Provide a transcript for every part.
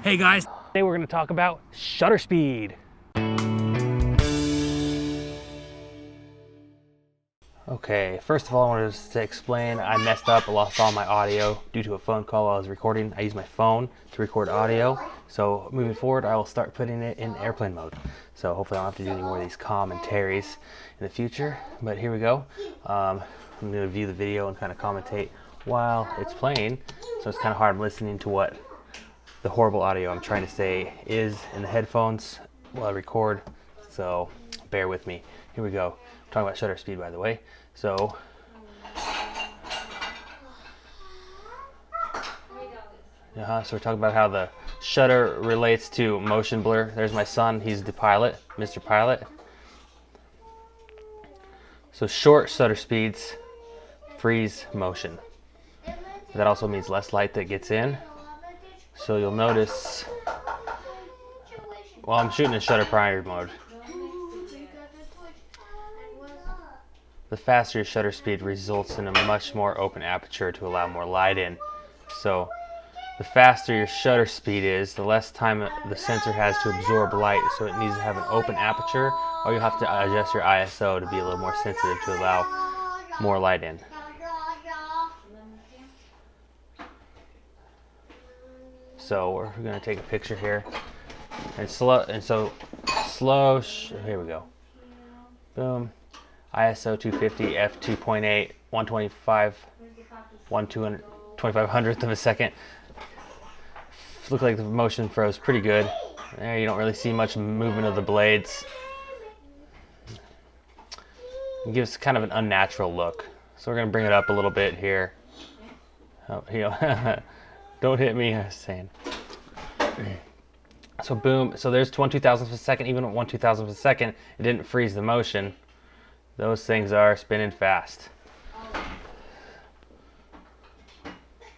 Hey guys, today we're going to talk about shutter speed. Okay, first of all, I wanted to explain I messed up. I lost all my audio due to a phone call I was recording. I used my phone to record audio, so moving forward I will start putting it in airplane mode. So hopefully I don't have to do any more of these commentaries in the future, but here we go. I'm going to view the video and kind of commentate while it's playing, so it's kind of hard listening to what the horrible audio I'm trying to say is in the headphones while I record, so bear with me. Here we go. I'm talking about shutter speed, by the way. So so we're talking about how the shutter relates to motion blur. There's my son, he's the pilot, Mr. Pilot. So short shutter speeds freeze motion. That also means less light that gets in. So you'll notice, well, I'm shooting in shutter primary mode. The faster your shutter speed results in a much more open aperture to allow more light in. So the faster your shutter speed is, the less time the sensor has to absorb light. So it needs to have an open aperture, or you'll have to adjust your ISO to be a little more sensitive to allow more light in. So we're going to take a picture here, and slow. Here we go. Boom. ISO 250, f 2.8, 125, 1/2500th of a second. Look like the motion froze pretty good. There, you don't really see much movement of the blades. It gives kind of an unnatural look. So we're going to bring it up a little bit here. Oh, don't hit me, I was saying. So boom, so there's 1/2000th of a second. Even at 1/2000th of a second, it didn't freeze the motion. Those things are spinning fast.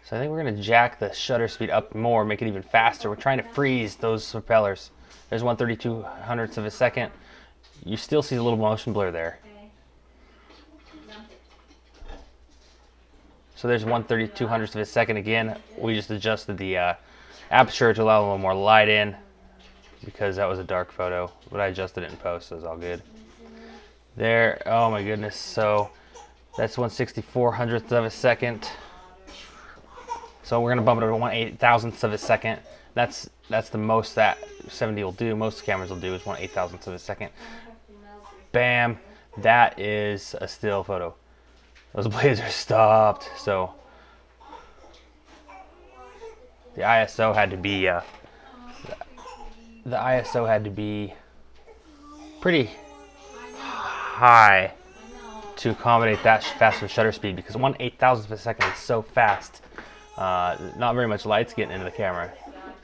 So I think we're going to jack the shutter speed up more, make it even faster. We're trying to freeze those propellers. There's 1/3200th of a second. You still see a little motion blur there. So there's 1/3200th of a second again. We just adjusted the aperture to allow a little more light in because that was a dark photo, but I adjusted it in post, so it's all good. There, oh my goodness, so that's 1/6400th of a second. So we're gonna bump it to 1/8000th of a second. That's the most that 70 will do. Most cameras will do is 1/8000th of a second. Bam, that is a still photo. Those blades are stopped, so the ISO had to be pretty high to accommodate that faster shutter speed, because 1/8000th of a second is so fast. Not very much light's getting into the camera,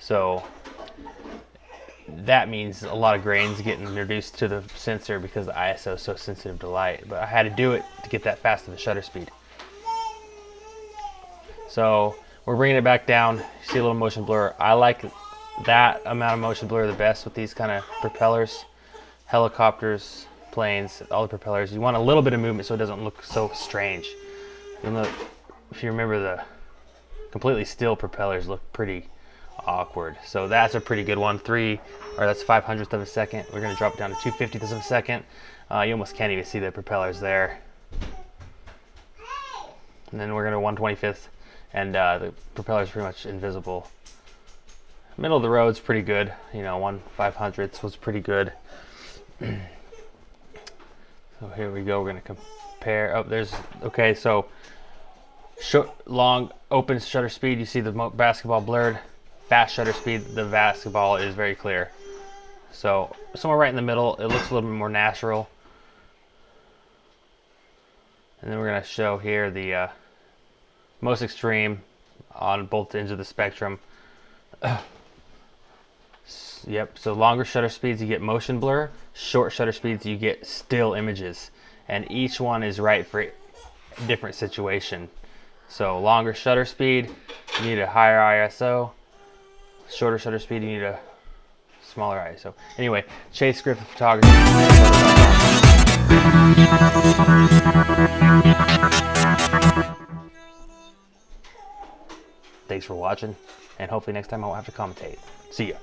so that means a lot of grains getting introduced to the sensor because the ISO is so sensitive to light. But I had to do it to get that fast of a shutter speed. So we're bringing it back down. You see a little motion blur. I like that amount of motion blur the best with these kind of propellers, helicopters, planes, all the propellers. You want a little bit of movement so it doesn't look so strange. You'll know, if you remember, the completely still propellers look pretty awkward. So that's a pretty good one. That's 500th of a second. We're going to drop it down to 2/50th of a second. You almost can't even see the propellers there. And then we're going to 1/25th, and the propellers are pretty much invisible. Middle of the road's pretty good. 1/500th was pretty good. So here we go. We're going to compare. Okay, so long open shutter speed, you see the basketball blurred. Fast shutter speed, the basketball is very clear. So somewhere right in the middle, it looks a little bit more natural. And then we're going to show here the most extreme on both ends of the spectrum. Yep, so longer shutter speeds you get motion blur, short shutter speeds you get still images, and each one is right for a different situation. So longer shutter speed, you need a higher ISO. Shorter shutter speed, you need a smaller ISO. Anyway, Chase Griffith Photography. Thanks for watching. and hopefully next time I won't have to commentate. See ya.